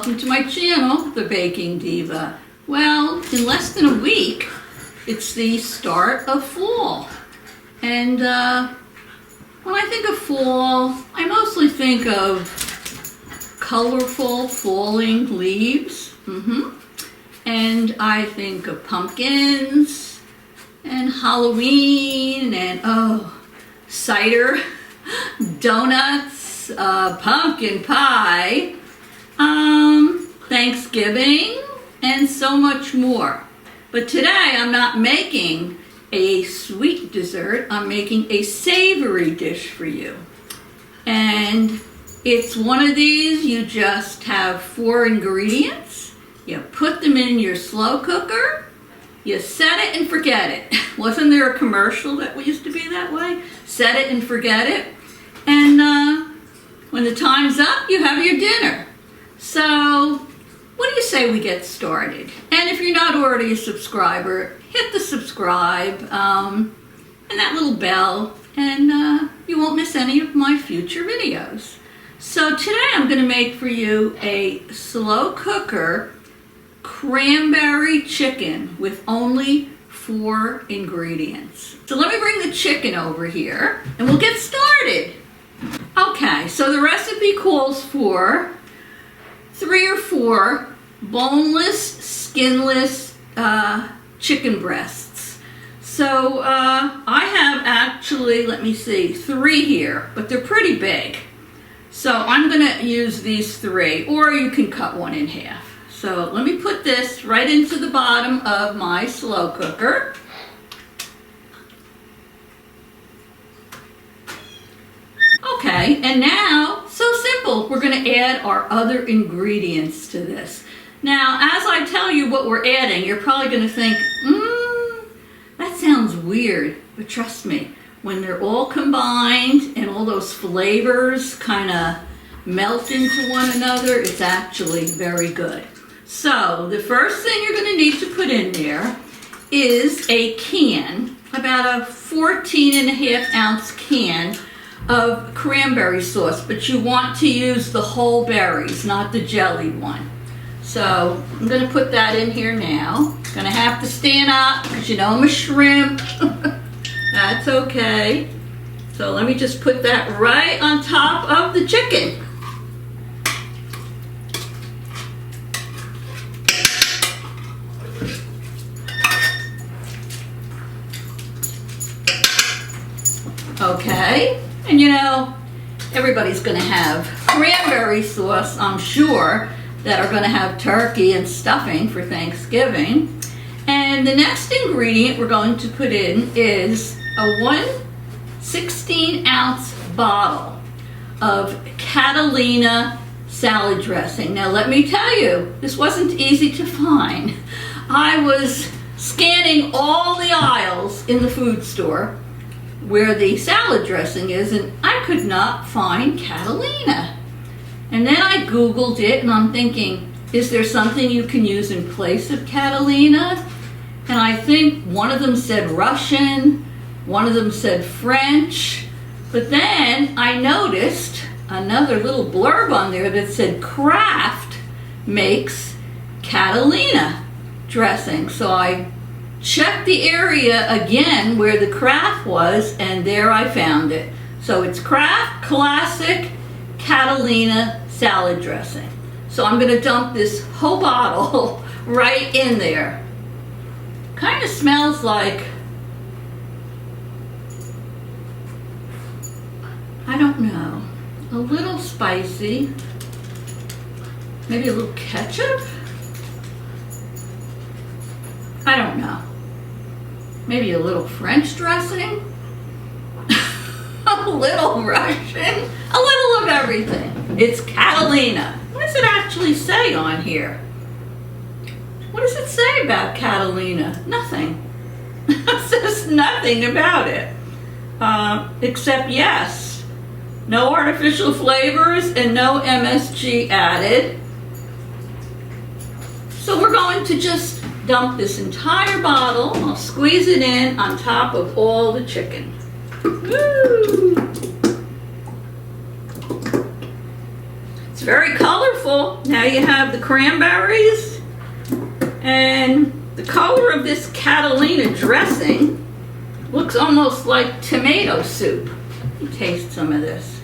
welcome to my channel, The Baking Diva. Well, in less than a week, it's the start of fall. And when I think of fall, I mostly think of colorful falling leaves. And I think of pumpkins and Halloween and, cider, donuts, pumpkin pie, Thanksgiving, and so much more. But today I'm not making a sweet dessert, I'm making a savory dish for you. And it's one of these, you just have 4 ingredients, you put them in your slow cooker, you set it and forget it. Wasn't there a commercial that used to be that way? Set it and forget it. And when the time's up, you have your dinner. So, what do you say we get started? And if you're not already a subscriber, hit the subscribe and that little bell, and you won't miss any of my future videos. So today I'm going to make for you a slow cooker cranberry chicken with only 4 ingredients. So let me bring the chicken over here and we'll get started. Okay, so the recipe calls for 3 or 4 boneless, skinless chicken breasts. So I have actually, let me see, 3 here, but they're pretty big. So I'm going to use these 3, or you can cut one in half. So let me put this right into the bottom of my slow cooker. Okay, and now, so simple, we're going to add our other ingredients to this. Now, as I tell you what we're adding, you're probably going to think, that sounds weird, but trust me, when they're all combined and all those flavors kind of melt into one another, it's actually very good. So, the first thing you're going to need to put in there is a can, about a 14.5 ounce can of cranberry sauce, but you want to use the whole berries, not the jelly one. So I'm going to put that in here now. Going to have to stand up because you know I'm a shrimp. That's okay. So let me just put that right on top of the chicken. Okay. And you know, everybody's going to have cranberry sauce, I'm sure, that are going to have turkey and stuffing for Thanksgiving. And the next ingredient we're going to put in is a 1/16 ounce bottle of Catalina salad dressing. Now let me tell you, this wasn't easy to find. I was scanning all the aisles in the food store where the salad dressing is, and I could not find Catalina. And then I Googled it, and I'm thinking, is there something you can use in place of Catalina? And I think one of them said Russian, one of them said French, but then I noticed another little blurb on there that said Kraft makes Catalina dressing. So I checked the area again where the Kraft was, and there I found it. So it's Kraft Classic Catalina salad dressing. So I'm going to dump this whole bottle right in there. Kind of smells like, I don't know, a little spicy. Maybe a little ketchup? I don't know. Maybe a little French dressing? A little Russian? A little of everything. It's Catalina. What does it actually say on here? What does it say about Catalina? Nothing. It says nothing about it. Except yes, no artificial flavors and no MSG added. So we're going to just dump this entire bottle. I'll squeeze it in on top of all the chicken. Woo! It's very colorful. Now you have the cranberries, and the color of this Catalina dressing looks almost like tomato soup. Let me taste some of this.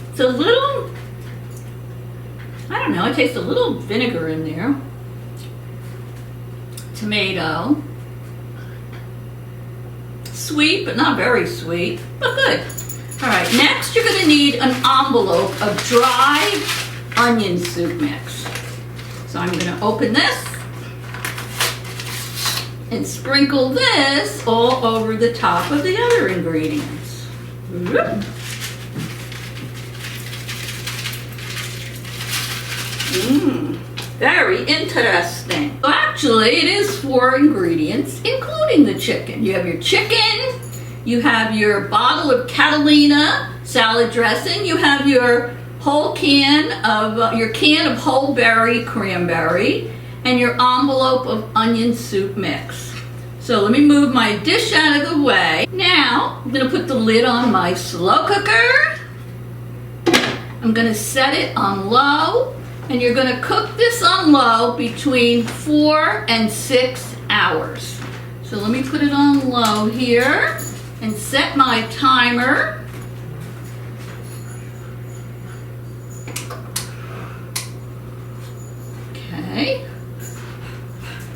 It's a little, I don't know, I taste a little vinegar in there. Tomato. Sweet, but not very sweet, but good. All right, next you're gonna need an envelope of dry onion soup mix. So I'm gonna open this and sprinkle this all over the top of the other ingredients. Very interesting. So actually, it is 4 ingredients, including the chicken. You have your chicken, you have your bottle of Catalina salad dressing, you have your whole can of whole berry cranberry, and your envelope of onion soup mix. So let me move my dish out of the way. Now, I'm gonna put the lid on my slow cooker. I'm gonna set it on low. And you're gonna cook this on low between 4 and 6 hours. So let me put it on low here and set my timer. Okay.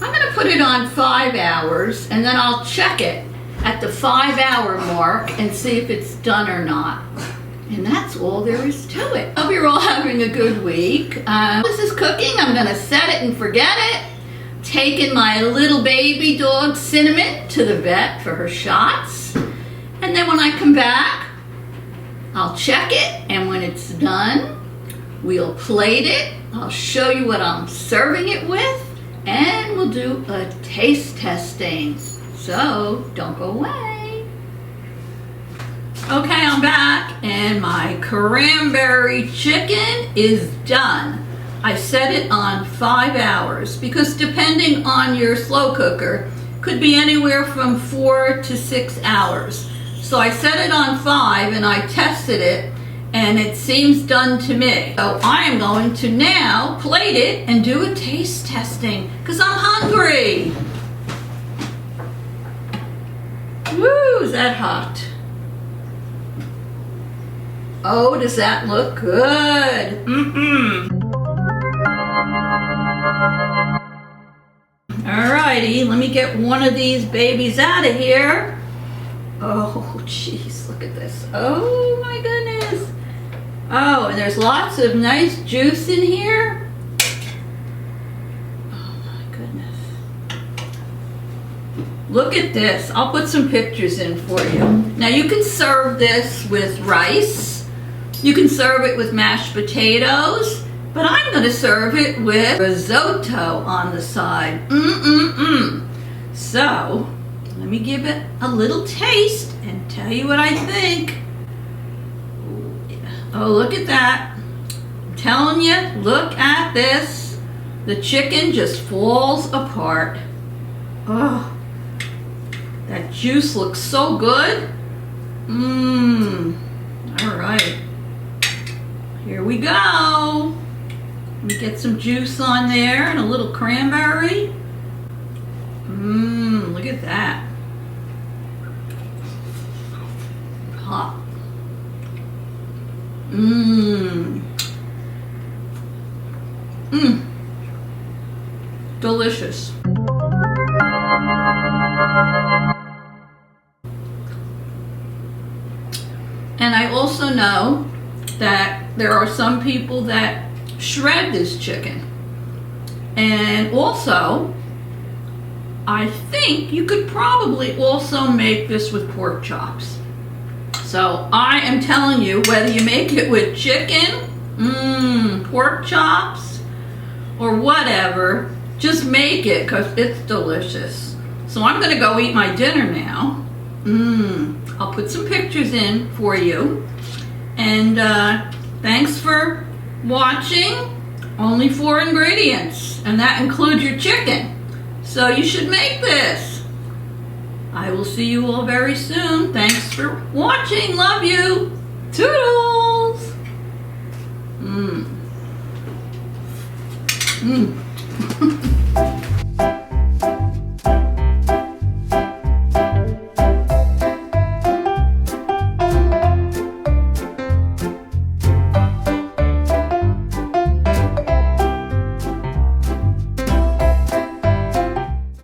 I'm gonna put it on 5 hours, and then I'll check it at the 5-hour mark and see if it's done or not. And that's all there is to it. Hope you're all having a good week. This is cooking. I'm gonna set it and forget it. Taking my little baby dog Cinnamon to the vet for her shots. And then when I come back, I'll check it. And when it's done, we'll plate it. I'll show you what I'm serving it with. And we'll do a taste testing. So don't go away. Okay, I'm back, and my cranberry chicken is done. I set it on 5 hours because depending on your slow cooker, could be anywhere from 4 to 6 hours. So I set it on 5 and I tested it, and it seems done to me. So I am going to now plate it and do a taste testing because I'm hungry. Woo, is that hot? Oh, does that look good? Alrighty, let me get one of these babies out of here. Oh, jeez, look at this. Oh, my goodness. Oh, and there's lots of nice juice in here. Oh, my goodness. Look at this. I'll put some pictures in for you. Now, you can serve this with rice. You can serve it with mashed potatoes, but I'm going to serve it with risotto on the side. So, let me give it a little taste and tell you what I think. Oh, look at that. I'm telling you, look at this. The chicken just falls apart. Oh, that juice looks so good. All right. Here we go. Let me get some juice on there and a little cranberry. Look at that. Hot. Delicious. And I also know that there are some people that shred this chicken. And also, I think you could probably also make this with pork chops. So I am telling you, whether you make it with chicken, pork chops, or whatever, just make it because it's delicious. So I'm gonna go eat my dinner now. I'll put some pictures in for you. And thanks for watching. Only 4 ingredients, and that includes your chicken. So you should make this. I will see you all very soon. Thanks for watching. Love you. Toodles! Mmm. Mmm.